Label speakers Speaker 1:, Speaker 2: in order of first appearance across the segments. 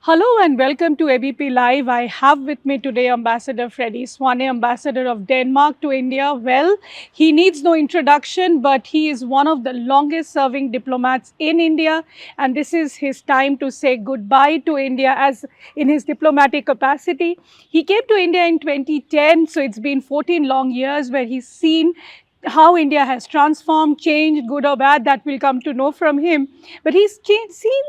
Speaker 1: Hello and welcome to ABP Live. I have with me today Ambassador Freddy Svane, Ambassador of Denmark to India. Well, he needs no introduction, but he is one of the longest serving diplomats in India. And this is his time to say goodbye to India as in his diplomatic capacity. He came to India in 2010, so it's been 14 long years where he's seen how India has transformed, changed, good or bad, that we'll come to know from him. But he's seen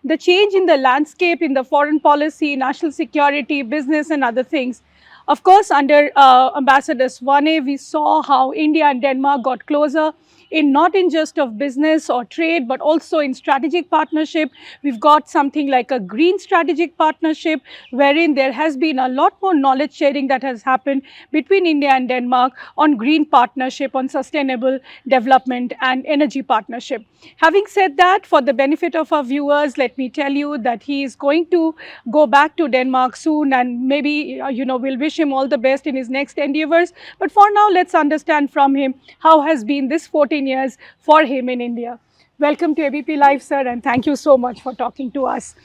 Speaker 1: the change in the landscape in the foreign policy, national security, business and other things. Of course, under Ambassador Svane, we saw how India and Denmark got closer in not in just of business or trade, but also in strategic partnership. We've got something like a green strategic partnership, wherein there has been a lot more knowledge sharing that has happened between India and Denmark on green partnership, on sustainable development and energy partnership. Having said that, for the benefit of our viewers, let me tell you that he is going to go back to Denmark soon, and maybe, we'll wish him all the best in his next endeavors. But for now, let's understand from him how has been this 14 years for him in India. Welcome to ABP Live, sir, and thank you so much for talking to us.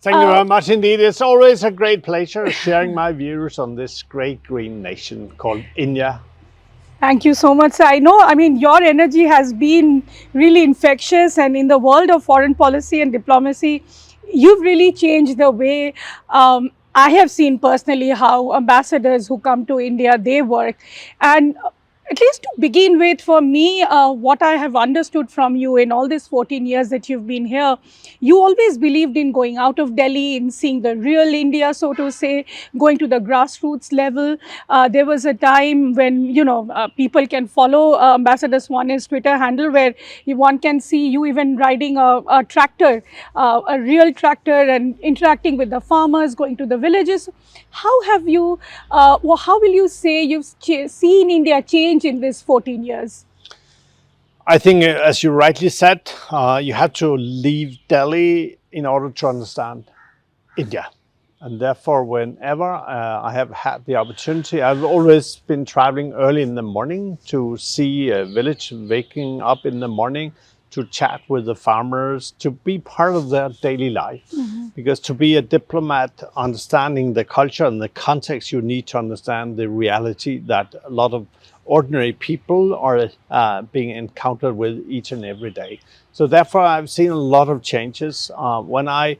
Speaker 2: Thank you very much indeed. It's always a great pleasure sharing my views on this great green nation called India.
Speaker 1: Thank you so much, sir. I mean, your energy has been really infectious, and in the world of foreign policy and diplomacy, you've really changed the way I have seen personally how ambassadors who come to India, they work. And at least to begin with, for me, what I have understood from you in all these 14 years that you've been here, you always believed in going out of Delhi, in seeing the real India, so to say, going to the grassroots level. There was a time when, people can follow Ambassador Swane's Twitter handle, where one can see you even riding a tractor, a real tractor, and interacting with the farmers, going to the villages. How have you, how will you say you've seen India change in this 14 years?
Speaker 2: I think, as you rightly said, you have to leave Delhi in order to understand India. And therefore, whenever I have had the opportunity, I've always been traveling early in the morning to see a village, waking up in the morning to chat with the farmers, to be part of their daily life. Mm-hmm. Because to be a diplomat, understanding the culture and the context, you need to understand the reality that a lot of ordinary people are being encountered with each and every day. So therefore, I've seen a lot of changes. When I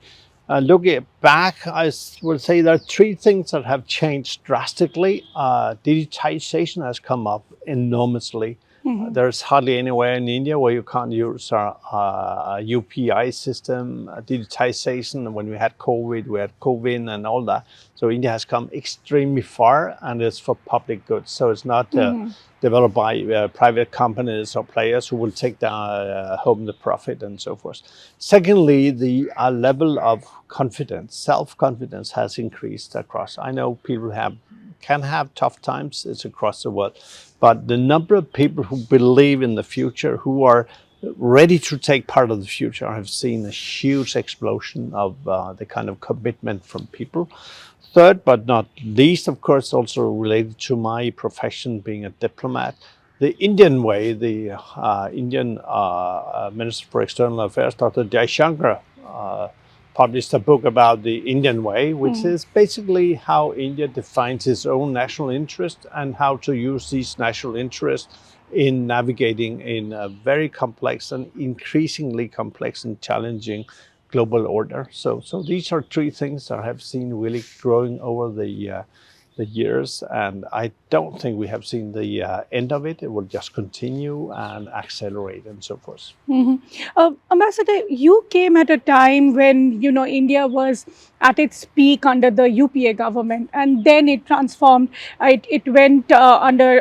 Speaker 2: look back, I would say there are three things that have changed drastically. Digitization has come up enormously. Mm-hmm. There's hardly anywhere in India where you can't use a UPI system, digitization. When we had COVID, we had COVID and all that. So India has come extremely far, and it's for public goods. So it's not developed by private companies or players who will take home the profit and so forth. Secondly, the level of confidence, self-confidence has increased across. I know people can have tough times, it's across the world, but the number of people who believe in the future, who are ready to take part of the future, I've seen a huge explosion of the kind of commitment from people. Third, but not least, of course, also related to my profession being a diplomat, the Indian way, the Indian Minister for External Affairs, Dr. Jaishankar, published a book about the Indian way, which is basically how India defines its own national interest and how to use these national interests in navigating in a very complex and increasingly complex and challenging global order. So these are three things that I have seen really growing over the years, and I don't think we have seen the end of it. It will just continue and accelerate and so forth.
Speaker 1: Mm-hmm. Ambassador, you came at a time when, India was at its peak under the UPA government, and then it transformed. It went under,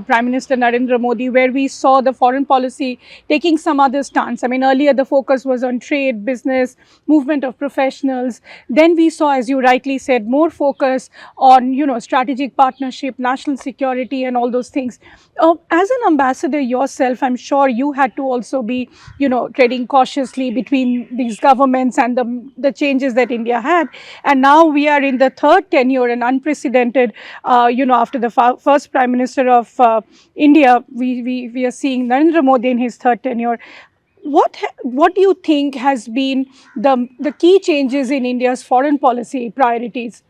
Speaker 1: Prime Minister Narendra Modi, where we saw the foreign policy taking some other stance. I mean, earlier the focus was on trade, business, movement of professionals. Then we saw, as you rightly said, more focus on, strategic partnership, national security, and all those things. As an ambassador yourself, I'm sure you had to also be, treading cautiously between these governments and the changes that India had. And now we are in the third tenure, and unprecedented, after the first Prime Minister of India, we are seeing Narendra Modi in his third tenure. what do you think has been the key changes in India's foreign policy priorities?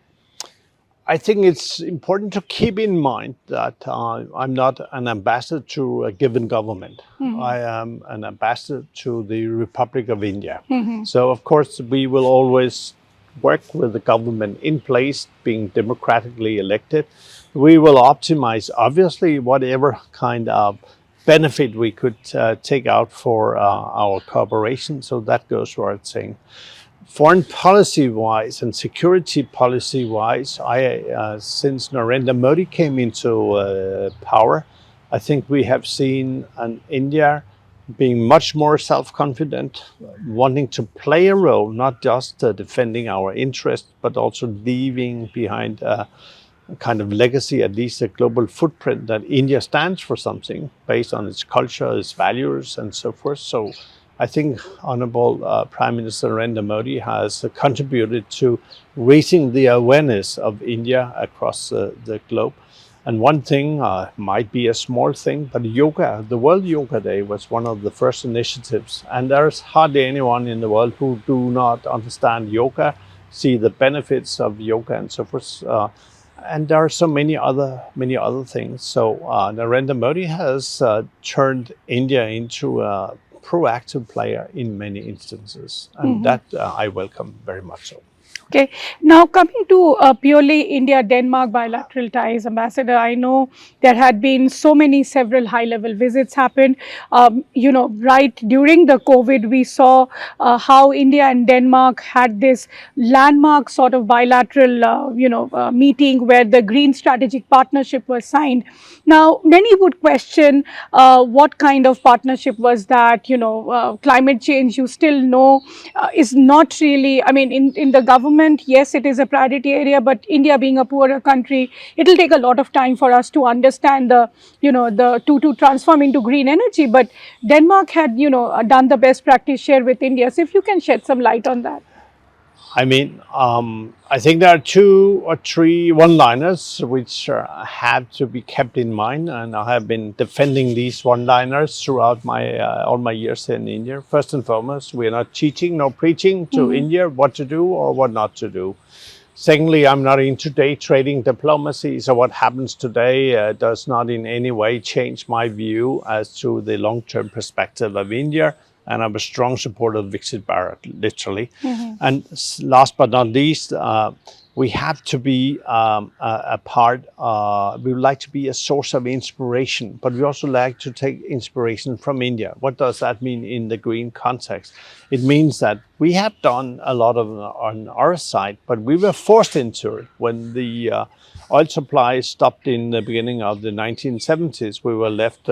Speaker 2: I think it's important to keep in mind that I'm not an ambassador to a given government. I am an ambassador to the Republic of India. So, of course, we will always work with the government in place, being democratically elected. We will optimize, obviously, whatever kind of benefit we could take out for our cooperation. So that goes without saying. Foreign policy-wise and security policy-wise, since Narendra Modi came into power, I think we have seen an India being much more self-confident, wanting to play a role, not just defending our interests, but also leaving behind a kind of legacy, at least a global footprint that India stands for something based on its culture, its values, and so forth. So I think Honorable Prime Minister Narendra Modi has contributed to raising the awareness of India across the globe. And one thing might be a small thing, but yoga, the World Yoga Day was one of the first initiatives. And there's hardly anyone in the world who do not understand yoga, see the benefits of yoga and so forth. And there are so many other things. So Narendra Modi has turned India into a proactive player in many instances, and that I welcome very much so.
Speaker 1: Okay. Now coming to purely India-Denmark bilateral ties, Ambassador, I know there had been several high-level visits happened. Right during the COVID, we saw how India and Denmark had this landmark sort of bilateral, meeting where the Green Strategic Partnership was signed. Now, many would question what kind of partnership was that. Climate change, you still know, is not really. I mean, in the government, yes, it is a priority area, but India being a poorer country, it will take a lot of time for us to understand to transform into green energy. But Denmark had, done the best practice share with India. So if you can shed some light on that.
Speaker 2: I mean, I think there are 2 or 3 one-liners which have to be kept in mind, and I have been defending these one-liners throughout all my years in India. First and foremost, we are not teaching nor preaching to India what to do or what not to do. Secondly, I'm not into day trading diplomacy, so what happens today does not in any way change my view as to the long-term perspective of India. And I'm a strong supporter of Viksit Bharat, literally. And last but not least, we have to be a part, we would like to be a source of inspiration, but we also like to take inspiration from India. What does that mean in the green context? It means that we have done a lot on our side, but we were forced into it. When the oil supply stopped in the beginning of the 1970s, we were left,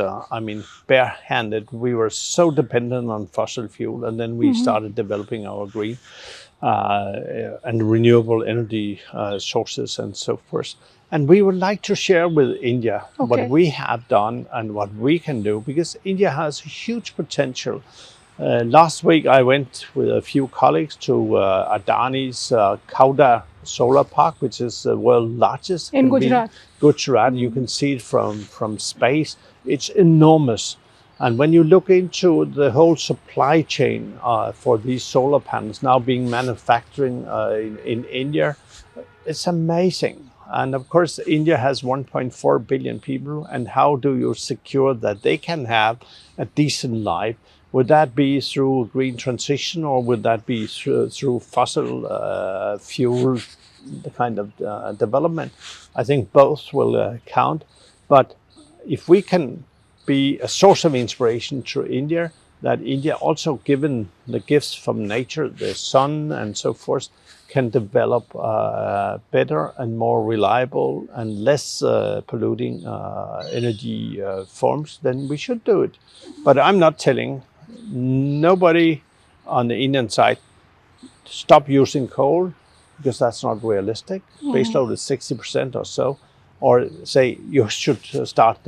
Speaker 2: barehanded. We were so dependent on fossil fuel, and then we started developing our green and renewable energy sources and so forth. And we would like to share with India what we have done and what we can do, because India has huge potential. Last week, I went with a few colleagues to Adani's Kauda solar park, which is the world's largest.
Speaker 1: In Gujarat.
Speaker 2: Gujarat, you can see it from space. It's enormous. And when you look into the whole supply chain for these solar panels now being manufactured in India, it's amazing. And of course, India has 1.4 billion people. And how do you secure that they can have a decent life? Would that be through green transition, or would that be through fossil fuel kind of development? I think both will count. But if we can be a source of inspiration to India, that India also, given the gifts from nature, the sun and so forth, can develop better and more reliable and less polluting energy forms, then we should do it. But I'm not telling nobody on the Indian side stop using coal, because that's not realistic. Baseload is 60% or so. Or say you should start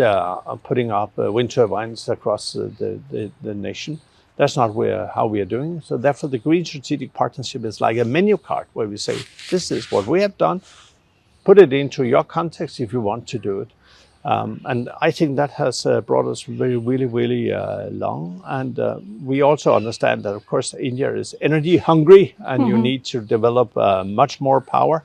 Speaker 2: putting up wind turbines across the nation. That's not how we are doing. So therefore, the Green Strategic Partnership is like a menu card where we say, this is what we have done. Put it into your context if you want to do it. And I think that has brought us really long. And we also understand that, of course, India is energy hungry, and you need to develop much more power,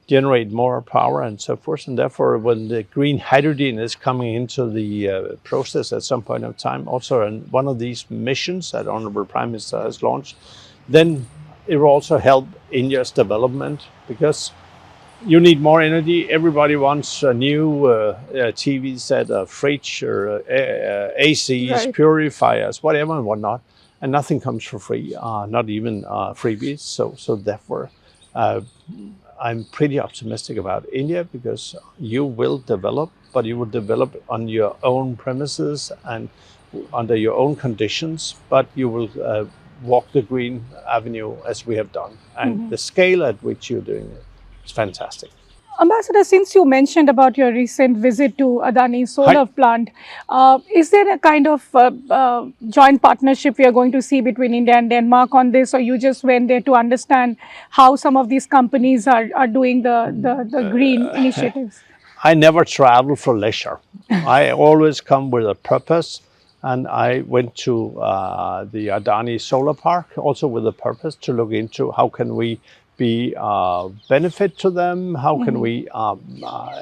Speaker 2: generate more power, and so forth. And therefore, when the green hydrogen is coming into the process at some point of time, also in one of these missions that Honorable Prime Minister has launched, then it will also help India's development, because you need more energy. Everybody wants a new TV set, a fridge, or ACs,
Speaker 1: Right.
Speaker 2: purifiers, whatever and whatnot, and nothing comes for free, not even freebies. So therefore, I'm pretty optimistic about India, because you will develop, but you will develop on your own premises and under your own conditions, but you will walk the green avenue as we have done. And the scale at which you're doing it is fantastic.
Speaker 1: Ambassador, since you mentioned about your recent visit to Adani
Speaker 2: Hi.
Speaker 1: solar plant, is there a kind of joint partnership we are going to see between India and Denmark on this, or you just went there to understand how some of these companies are doing the green initiatives?
Speaker 2: I never travel for leisure. I always come with a purpose. And I went to the Adani Solar Park also with a purpose to look into how can we be benefit to them, how can we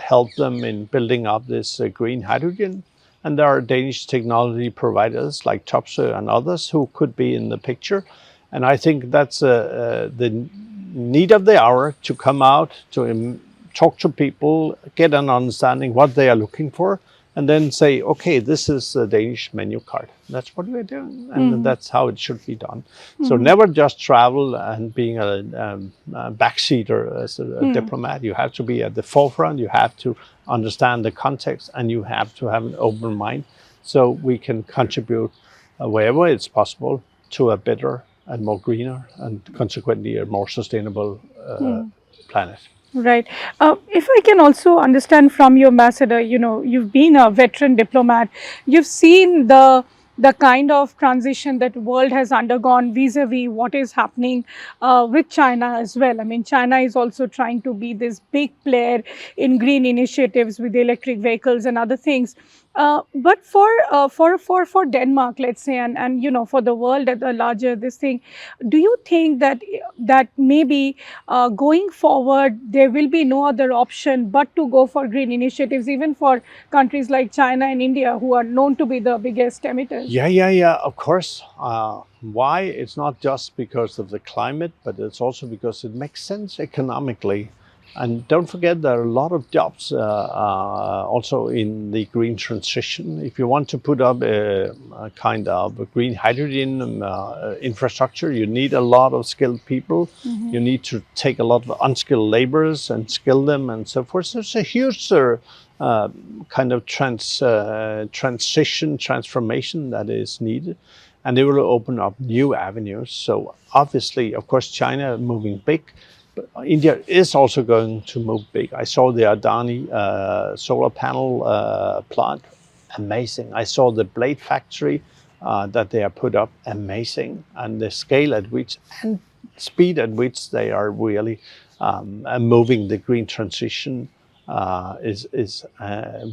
Speaker 2: help them in building up this green hydrogen. And there are Danish technology providers like Topsoe and others who could be in the picture. And I think that's the need of the hour, to come out, to talk to people, get an understanding what they are looking for, and then say, okay, this is the Danish menu card. That's what we're doing, and that's how it should be done. So never just travel and being a backseater as a diplomat. You have to be at the forefront, you have to understand the context, and you have to have an open mind, so we can contribute wherever it's possible to a better and more greener, and consequently a more sustainable planet.
Speaker 1: Right. If I can also understand from you, Ambassador, you've been a veteran diplomat. You've seen the kind of transition that the world has undergone vis-a-vis what is happening with China as well. I mean, China is also trying to be this big player in green initiatives with electric vehicles and other things. But for Denmark, let's say, and for the world at the larger this thing, do you think that maybe going forward there will be no other option but to go for green initiatives, even for countries like China and India, who are known to be the biggest emitters?
Speaker 2: Yeah, of course. Why? It's not just because of the climate, but it's also because it makes sense economically. And don't forget, there are a lot of jobs also in the green transition. If you want to put up a kind of a green hydrogen infrastructure, you need a lot of skilled people. You need to take a lot of unskilled laborers and skill them and so forth. So it's a huge kind of transformation that is needed, and it will open up new avenues. So obviously, of course, China moving big, but India is also going to move big. I saw the Adani solar panel plant, amazing. I saw the blade factory that they are put up, amazing, and the scale at which and speed at which they are really moving the green transition is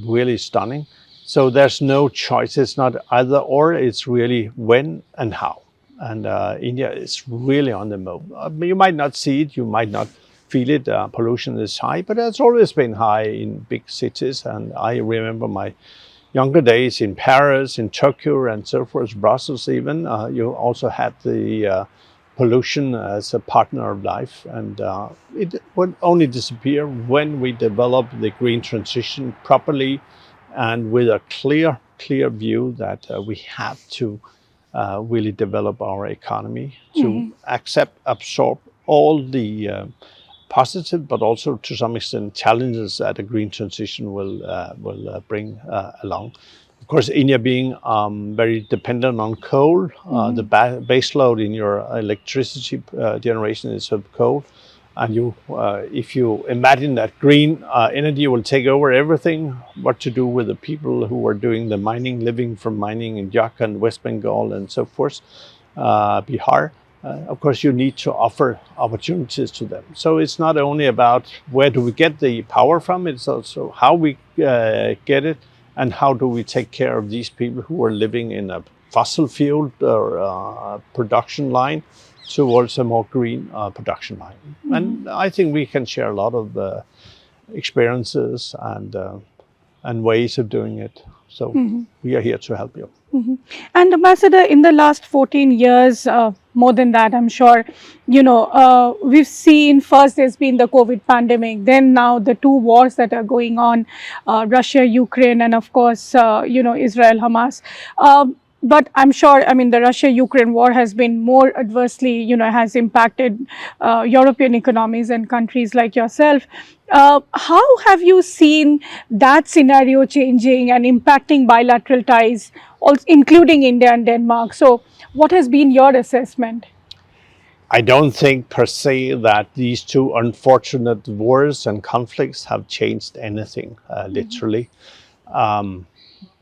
Speaker 2: really stunning. So there's no choice. It's not either or. It's really when and how. And India is really on the move. You might not see it. You might not feel it. Pollution is high, but it's always been high in big cities. And I remember my younger days in Paris, in Tokyo, and so forth, Brussels even. You also had the pollution as a partner of life, and it would only disappear when we develop the green transition properly and with a clear view that we have to really develop our economy to absorb all the positive, but also to some extent challenges that a green transition will bring along. Of course, India being very dependent on coal, the base load in your electricity generation is of coal. And if you imagine that green energy will take over everything, what to do with the people who are doing the mining, living from mining in Jharkhand, West Bengal, and so forth, Bihar, of course, you need to offer opportunities to them. So it's not only about where do we get the power from, it's also how we get it and how do we take care of these people who are living in a fossil fuel or production line towards a more green production line. Mm-hmm. And I think we can share a lot of experiences and ways of doing it. So we are here to help you.
Speaker 1: And Ambassador, in the last 14 years, more than that, I'm sure, we've seen first there's been the COVID pandemic, then now the two wars that are going on, Russia, Ukraine, and of course, Israel, Hamas. But I'm sure, I mean, the Russia-Ukraine war has been more adversely, has impacted European economies and countries like yourself. How have you seen that scenario changing and impacting bilateral ties, also including India and Denmark? So what has been your assessment?
Speaker 2: I don't think per se that these two unfortunate wars and conflicts have changed anything, literally.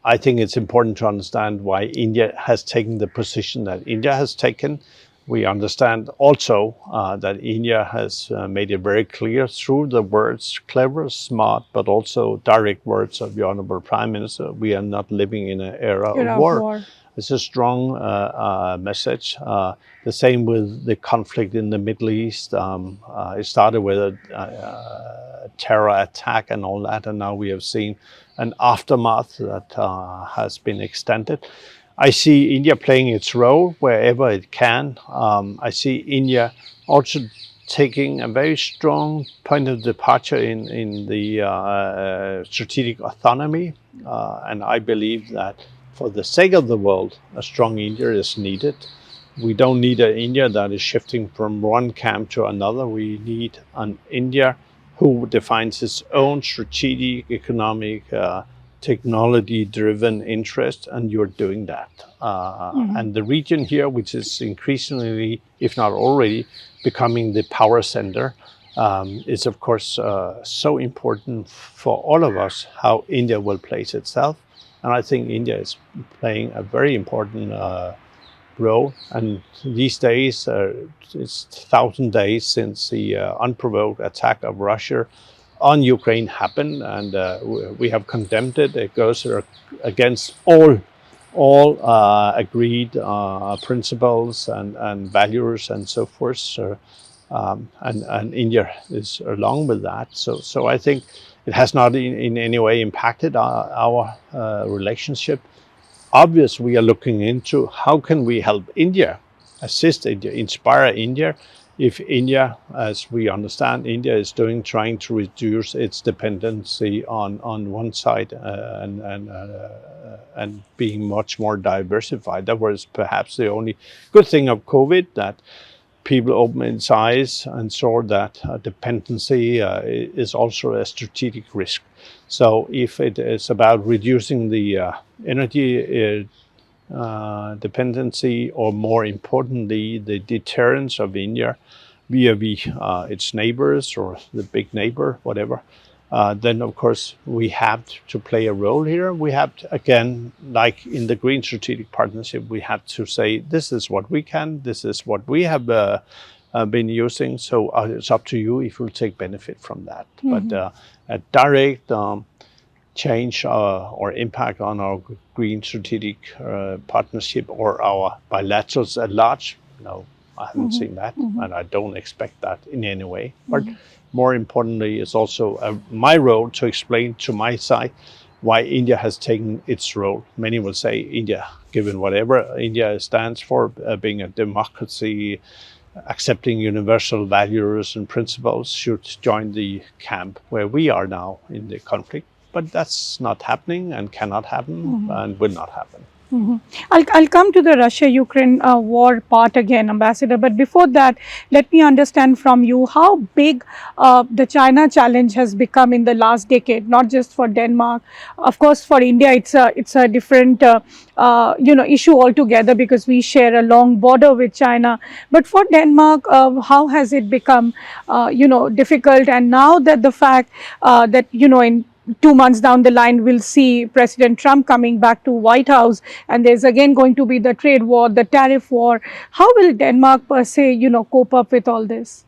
Speaker 2: I think it's important to understand why India has taken the position that India has taken. We understand also that India has made it very clear through the words clever, smart, but also direct words of the Honorable Prime Minister, we are not living in an era of war. It's a strong message. The same with the conflict in the Middle East. It started with a terror attack and all that, and now we have seen an aftermath that has been extended. I see India playing its role wherever it can. I see India also taking a very strong point of departure in the strategic autonomy. And I believe that for the sake of the world, a strong India is needed. We don't need an India that is shifting from one camp to another. We need an India who defines its own strategic, economic, technology-driven interest, and you're doing that. And the region here, which is increasingly, if not already, becoming the power center, is of course so important for all of us, how India will place itself. And I think India is playing a very important role. And these days, it's 1,000 days since the unprovoked attack of Russia on Ukraine happened, and we have condemned it. It goes against all agreed principles and values and so forth. So, and India is along with that. So I think it has not in any way impacted our relationship. Obviously, we are looking into how can we help India, assist India, inspire India. If India, as we understand, India is trying to reduce its dependency on one side and being much more diversified. That was perhaps the only good thing of COVID, that people opened its eyes and saw that dependency is also a strategic risk. So if it is about reducing the energy dependency, or more importantly, the deterrence of India vis-a-vis its neighbors or the big neighbor, whatever, then of course we have to play a role here. We have to, again, like in the Green Strategic Partnership, we have to say, this is what we can, this is what we have been using, so it's up to you if you'll take benefit from that. But a direct change or impact on our Green Strategic Partnership or our bilaterals at large, no, I haven't seen that, and I don't expect that in any way. But more importantly, it's also my role to explain to my side why India has taken its role. Many will say India, given whatever India stands for, being a democracy, accepting universal values and principles, should join the camp where we are now in the conflict. But that's not happening and cannot happen and will not happen.
Speaker 1: I'll come to the Russia-Ukraine war part again, Ambassador. But before that, let me understand from you how big the China challenge has become in the last decade. Not just for Denmark, of course, for India, it's a different issue altogether because we share a long border with China. But for Denmark, how has it become difficult? And now that the fact that in 2 months down the line, we'll see President Trump coming back to White House, and there's again going to be the trade war, the tariff war. How will Denmark per se, cope up with all this?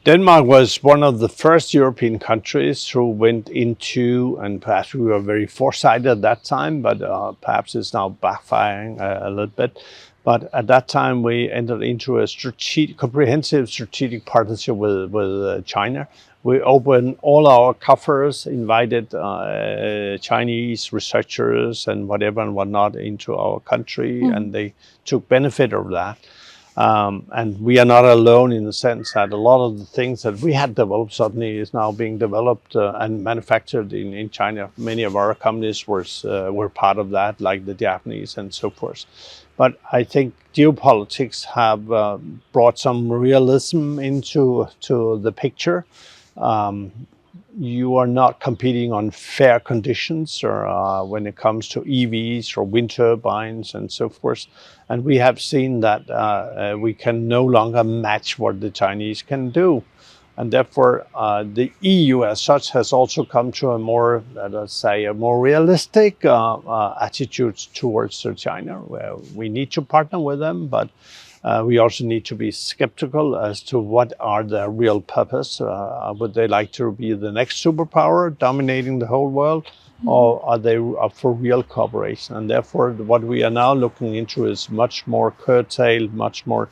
Speaker 2: Denmark was one of the first European countries who went into, and perhaps we were very foresighted at that time, but perhaps it's now backfiring a little bit. But at that time, we entered into a comprehensive strategic partnership with China. We opened all our coffers, invited Chinese researchers and whatever and whatnot into our country, and they took benefit of that. And we are not alone in the sense that a lot of the things that we had developed suddenly is now being developed and manufactured in China. Many of our companies were part of that, like the Japanese and so forth. But I think geopolitics have brought some realism into the picture. You are not competing on fair conditions or when it comes to EVs or wind turbines and so forth. And we have seen that we can no longer match what the Chinese can do. And therefore, the EU as such has also come to a more, let's say, a more realistic attitude towards China, where we need to partner with them, but we also need to be skeptical as to what are their real purpose. Would they like to be the next superpower dominating the whole world, or are they up for real cooperation? And therefore, what we are now looking into is much more curtailed, much more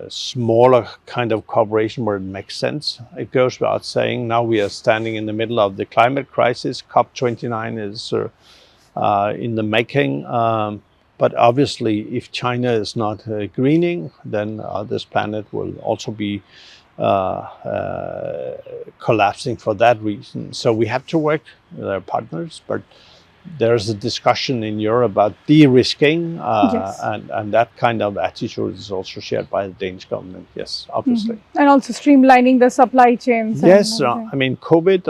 Speaker 2: smaller kind of cooperation where it makes sense. It goes without saying, now we are standing in the middle of the climate crisis. COP29 is in the making. But obviously, if China is not greening, then this planet will also be collapsing for that reason. So we have to work with our partners, but there's a discussion in Europe about de-risking,
Speaker 1: Yes.
Speaker 2: and that kind of attitude is also shared by the Danish government, yes, obviously.
Speaker 1: And also streamlining the supply chains.
Speaker 2: Yes, I mean, COVID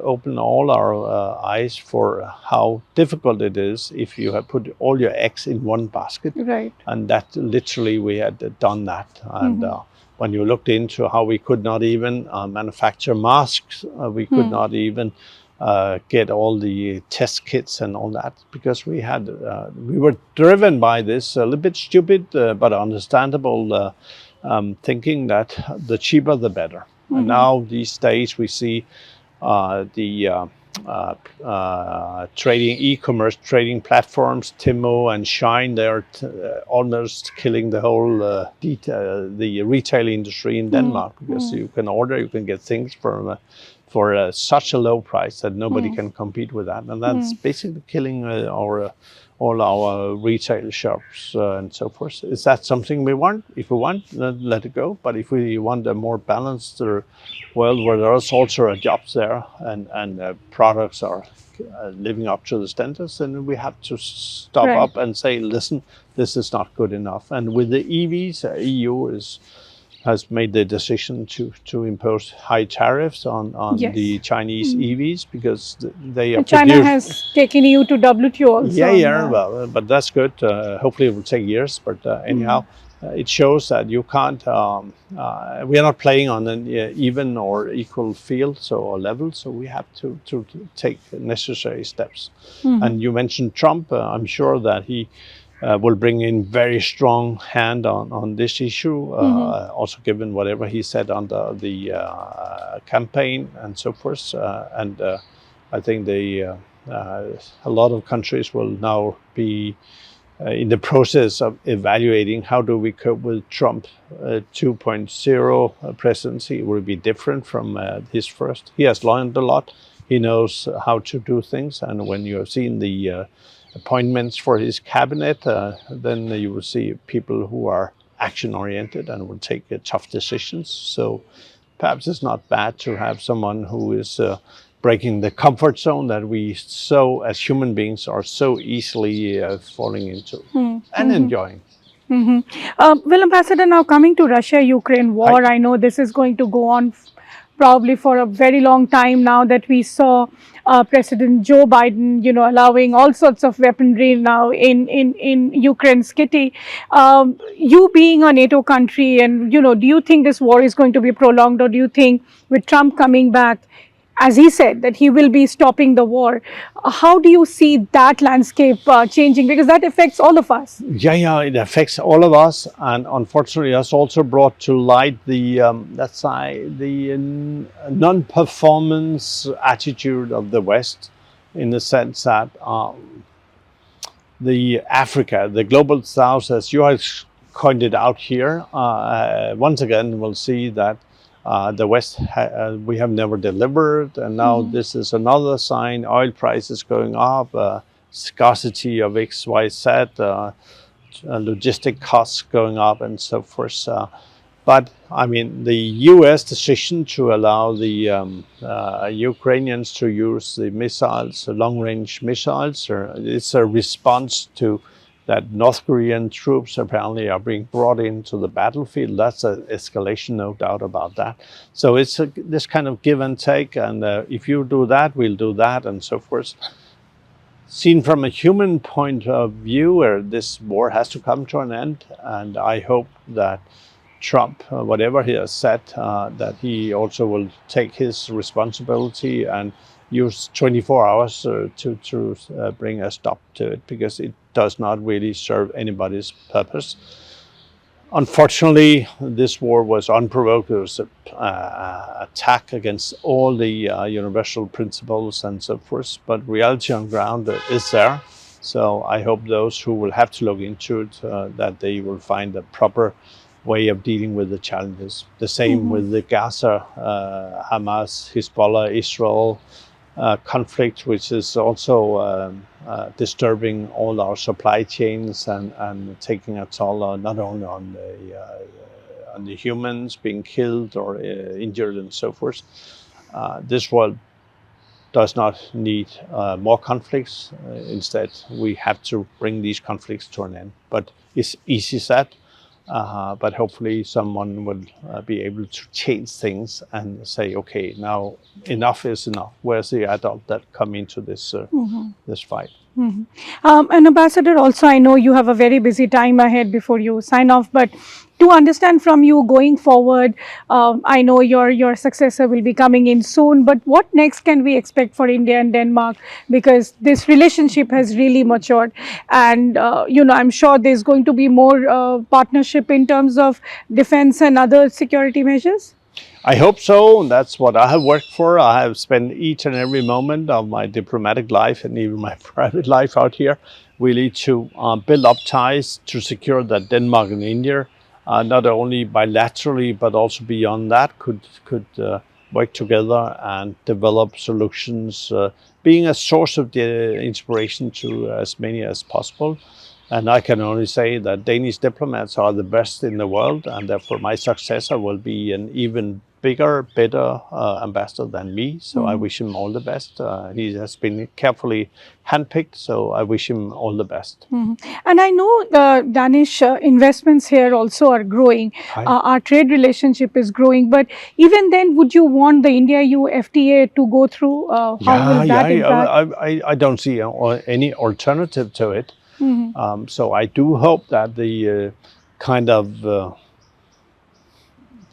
Speaker 2: opened all our eyes for how difficult it is if you have put all your eggs in one basket.
Speaker 1: Right.
Speaker 2: And that literally we had done that. And when you looked into how we could not even manufacture masks, we could not even get all the test kits and all that, because we were driven by this a little bit stupid but understandable thinking that the cheaper the better. And now these days we see the trading e-commerce trading platforms, Timo and Shine. They're almost killing the whole the retail industry in Denmark, because you can order, you can get things for such a low price that nobody can compete with that, and that's basically killing all our retail shops and so forth. Is that something we want? If we want, then let it go. But if we want a more balanced world where there's also jobs there and products are living up to the standards, then we have to stop up and say, listen, this is not good enough. And with the EVs, EU has made the decision to impose high tariffs on the Chinese EVs, because they are
Speaker 1: China has taken EU to WTO also.
Speaker 2: Well, but that's good. Hopefully it will take years, but anyhow, it shows that you can't, we are not playing on an even or equal field or level, so we have to take necessary steps. And you mentioned Trump. I'm sure that he will bring in very strong hand on this issue, also given whatever he said under the campaign and so forth. And I think a lot of countries will now be in the process of evaluating how do we cope with Trump 2.0 presidency. It will be different from his first. He has learned a lot. He knows how to do things. And when you have seen the appointments for his cabinet, then you will see people who are action-oriented and will take tough decisions. So perhaps it's not bad to have someone who is breaking the comfort zone that we as human beings are so easily falling into and enjoying.
Speaker 1: Well, Ambassador, now coming to Russia-Ukraine war, I know this is going to go on probably for a very long time now, that we saw President Joe Biden, allowing all sorts of weaponry now in Ukraine's kitty. You being a NATO country, and do you think this war is going to be prolonged, or do you think with Trump coming back, as he said, that he will be stopping the war. How do you see that landscape changing? Because that affects all of us.
Speaker 2: Yeah, it affects all of us, and unfortunately, has also brought to light the let's say the non-performance attitude of the West, in the sense that the Africa, the global South, as you have pointed out here, once again, we'll see that the West, we have never delivered, and now this is another sign. Oil prices going up, scarcity of X, Y, Z, logistic costs going up, and so forth. But I mean, the U.S. decision to allow the Ukrainians to use the missiles, the long-range missiles, it's a response to that North Korean troops apparently are being brought into the battlefield. That's an escalation, no doubt about that. So it's this kind of give and take, and if you do that, we'll do that, and so forth. Seen from a human point of view, where this war has to come to an end, and I hope that Trump, whatever he has said, that he also will take his responsibility and use 24 hours to bring a stop to it, because it does not really serve anybody's purpose. Unfortunately, this war was unprovoked. It was an attack against all the universal principles and so forth, but reality on ground is there. So I hope those who will have to look into it, that they will find a proper way of dealing with the challenges. The same with the Gaza, Hamas, Hezbollah, Israel conflict, which is also disturbing all our supply chains and taking a toll not only on the humans being killed or injured and so forth. This world does not need more conflicts. Instead, we have to bring these conflicts to an end. But it's easy said. But hopefully someone will be able to change things and say, okay, now enough is enough. Where's the adult that come into this this fight?
Speaker 1: And Ambassador, also I know you have a very busy time ahead before you sign off, but to understand from you going forward, I know your successor will be coming in soon, but what next can we expect for India and Denmark? Because this relationship has really matured, and I'm sure there's going to be more partnership in terms of defense and other security measures.
Speaker 2: I hope so. That's what I have worked for. I have spent each and every moment of my diplomatic life and even my private life out here really to build up ties to secure that Denmark and India, not only bilaterally but also beyond that, could work together and develop solutions, being a source of the inspiration to as many as possible. And I can only say that Danish diplomats are the best in the world, and therefore my successor will be an even bigger, better ambassador than me. So I wish him all the best. He has been carefully handpicked, so I wish him all the best.
Speaker 1: And I know Danish investments here also are growing. Our trade relationship is growing. But even then, would you want the India-EU FTA to go through? How will that impact?
Speaker 2: I don't see any alternative to it. So I do hope that the kind of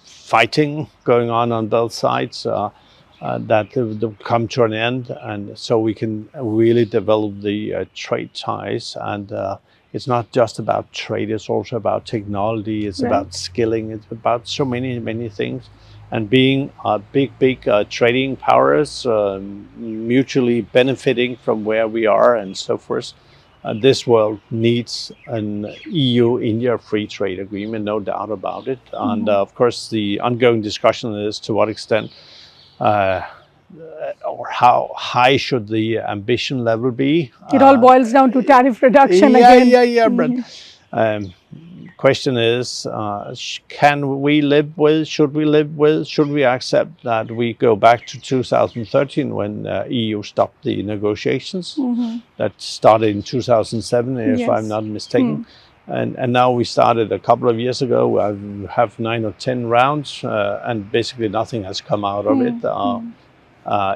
Speaker 2: fighting going on both sides, that will come to an end, and so we can really develop the trade ties. And it's not just about trade; it's also about technology. It's about skilling. It's about so many things. And being big trading powers, mutually benefiting from where we are and so forth. This world needs an EU-India free trade agreement, no doubt about it. And of course, the ongoing discussion is to what extent or how high should the ambition level be.
Speaker 1: It all boils down to tariff reduction again.
Speaker 2: Yeah. But question is, can we live with, should we accept that we go back to 2013 when EU stopped the negotiations that started in 2007, if I'm not mistaken. And now we started a couple of years ago. We have 9 or 10 rounds, and basically nothing has come out of it.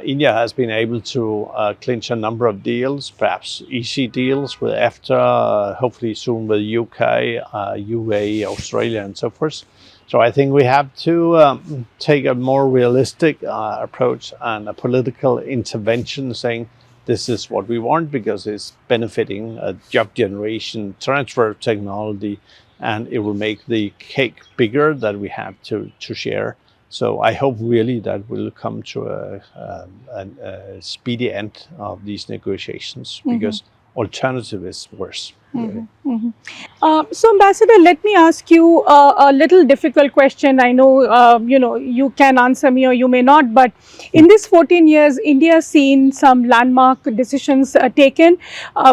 Speaker 2: India has been able to clinch a number of deals, perhaps easy deals with EFTA, hopefully soon with UK, UAE, Australia, and so forth. So I think we have to take a more realistic approach and a political intervention, saying this is what we want because it's benefiting job generation, transfer of technology, and it will make the cake bigger that we have to share. So I hope really that we'll come to a speedy end of these negotiations, because alternative is worse. Really.
Speaker 1: So, Ambassador, let me ask you a little difficult question. I know, you can answer me or you may not, but in this 14 years, India has seen some landmark decisions taken,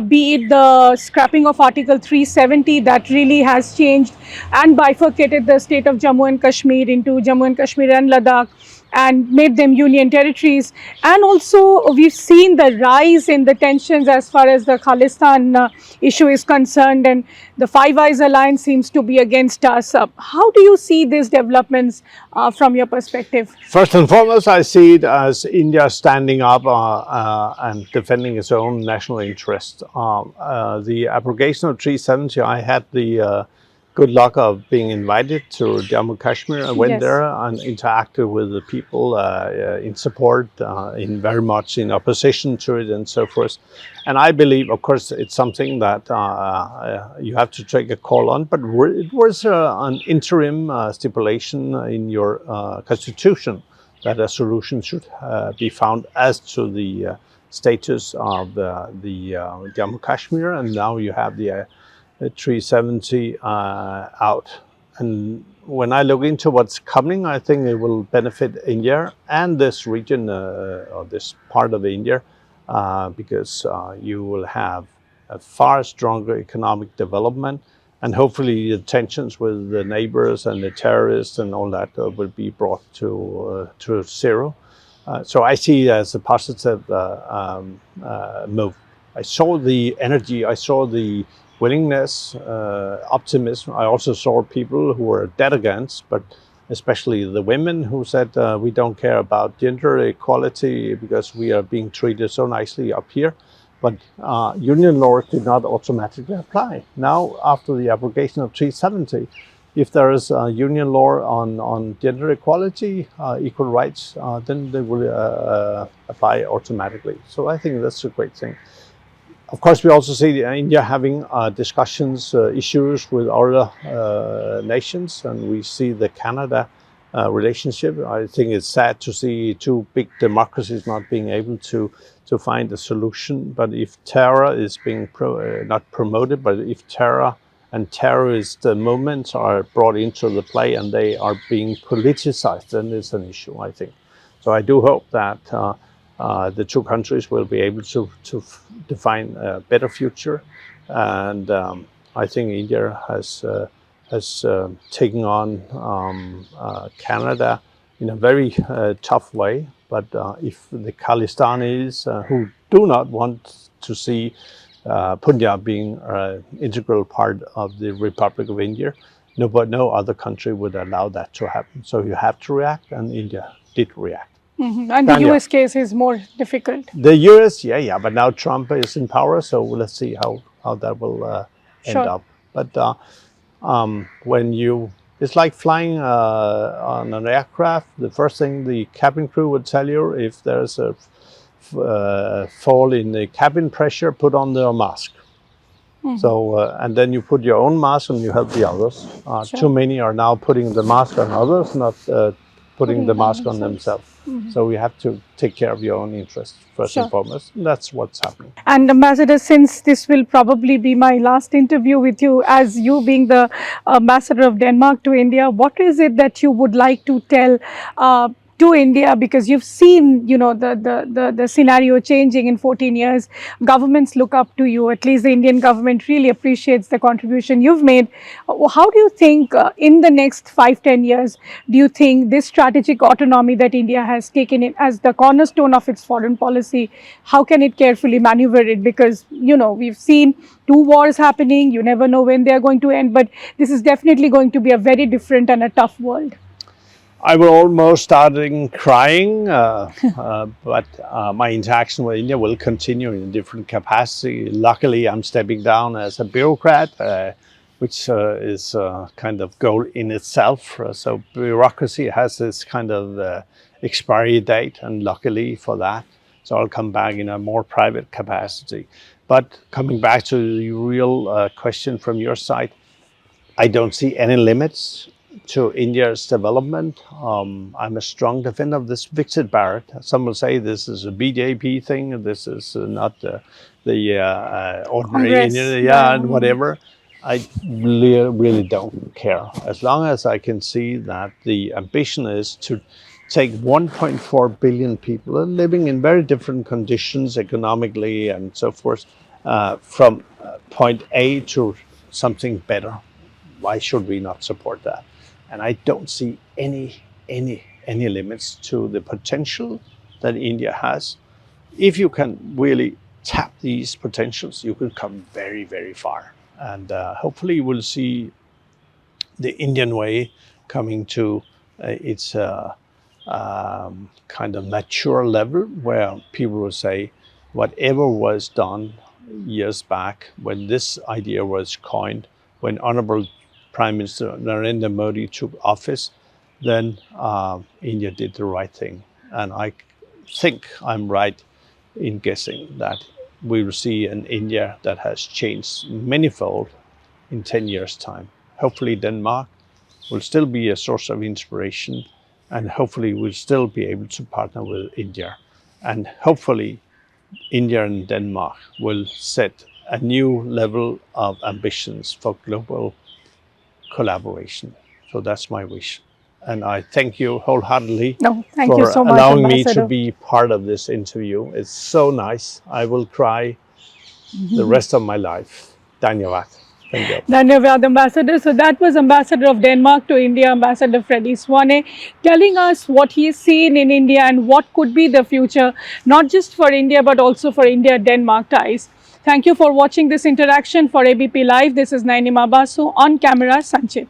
Speaker 1: be it the scrapping of Article 370 that really has changed and bifurcated the state of Jammu and Kashmir into Jammu and Kashmir and Ladakh, and made them union territories. And also we've seen the rise in the tensions as far as the Khalistan issue is concerned, and the Five Eyes alliance seems to be against us. How do you see these developments from your perspective?
Speaker 2: First and foremost, I see it as India standing up and defending its own national interest. The abrogation of 370, I had the good luck of being invited to Jammu and Kashmir. I went there and interacted with the people in support, in very much in opposition to it, and so forth. And I believe, of course, it's something that you have to take a call on, but it was an interim stipulation in your constitution that a solution should be found as to the status of the Jammu and Kashmir, and now you have the 370 out. And when I look into what's coming, I think it will benefit India and this region, or this part of India, because you will have a far stronger economic development, and hopefully the tensions with the neighbors and the terrorists and all that will be brought to zero. So I see it as a positive move. I saw the energy, I saw the willingness, optimism. I also saw people who were dead against, but especially the women who said, we don't care about gender equality because we are being treated so nicely up here. But union laws did not automatically apply. Now, after the abrogation of 370, if there is a union law on gender equality, equal rights, then they will apply automatically. So I think that's a great thing. Of course, we also see India having discussions, issues with other nations, and we see the Canada relationship. I think it's sad to see two big democracies not being able to find a solution. But if terror is being not promoted, but if terror and terrorist movements are brought into the play and they are being politicized, then it's an issue, I think. So I do hope that the two countries will be able to define a better future, and I think India has taken on Canada in a very tough way. But if the Khalistanis who do not want to see Punjab being an integral part of the Republic of India, no other country would allow that to happen. So you have to react, and India did react.
Speaker 1: And the US case is more difficult.
Speaker 2: The US, but now Trump is in power, so let's see how that will end up. But when it's like flying on an aircraft, the first thing the cabin crew would tell you, if there's a fall in the cabin pressure, put on the mask. So, and then you put your own mask and you help the others. Too many are now putting the mask on others, not putting the mask on themselves. So we have to take care of your own interests first and foremost. And that's what's happening.
Speaker 1: And Ambassador, since this will probably be my last interview with you, as you being the Ambassador of Denmark to India, what is it that you would like to tell to India, because you've seen, the scenario changing in 14 years. Governments look up to you. At least the Indian government really appreciates the contribution you've made. How do you think in the next 5-10 years, do you think this strategic autonomy that India has taken in as the cornerstone of its foreign policy, how can it carefully maneuver it? Because, we've seen 2 wars happening. You never know when they are going to end, but this is definitely going to be a very different and a tough world.
Speaker 2: I will almost starting crying, but my interaction with India will continue in a different capacity. Luckily, I'm stepping down as a bureaucrat, which is kind of goal in itself. So bureaucracy has this kind of expiry date, and luckily for that, so I'll come back in a more private capacity. But coming back to the real question from your side, I don't see any limits to India's development. I'm a strong defender of this Viksit Bharat. Some will say this is a BJP thing. This is not the ordinary
Speaker 1: Congress.
Speaker 2: Indian, yeah, and whatever. I really don't care. As long as I can see that the ambition is to take 1.4 billion people living in very different conditions economically and so forth from point A to something better. Why should we not support that? And I don't see any limits to the potential that India has. If you can really tap these potentials, you can come very, very far. And hopefully we'll see the Indian way coming to its kind of mature level where people will say, whatever was done years back when this idea was coined, when Honorable Prime Minister Narendra Modi took office, then India did the right thing. And I think I'm right in guessing that we will see an India that has changed manifold in 10 years' time. Hopefully Denmark will still be a source of inspiration, and hopefully we'll still be able to partner with India. And hopefully India and Denmark will set a new level of ambitions for global collaboration. So that's my wish. And I thank you wholeheartedly
Speaker 1: No, thank you
Speaker 2: for
Speaker 1: so much,
Speaker 2: allowing me to
Speaker 1: Ambassador.
Speaker 2: be part of this interview. It's so nice. I will cry the rest of my life. Dhanyavad. Thank you.
Speaker 1: Dhanyavad, Ambassador. So that was Ambassador of Denmark to India, Ambassador Freddy Svane, telling us what he is seeing in India and what could be the future, not just for India, but also for India-Denmark ties. Thank you for watching this interaction for ABP Live. This is Nayanima Basu, on camera Sanchit.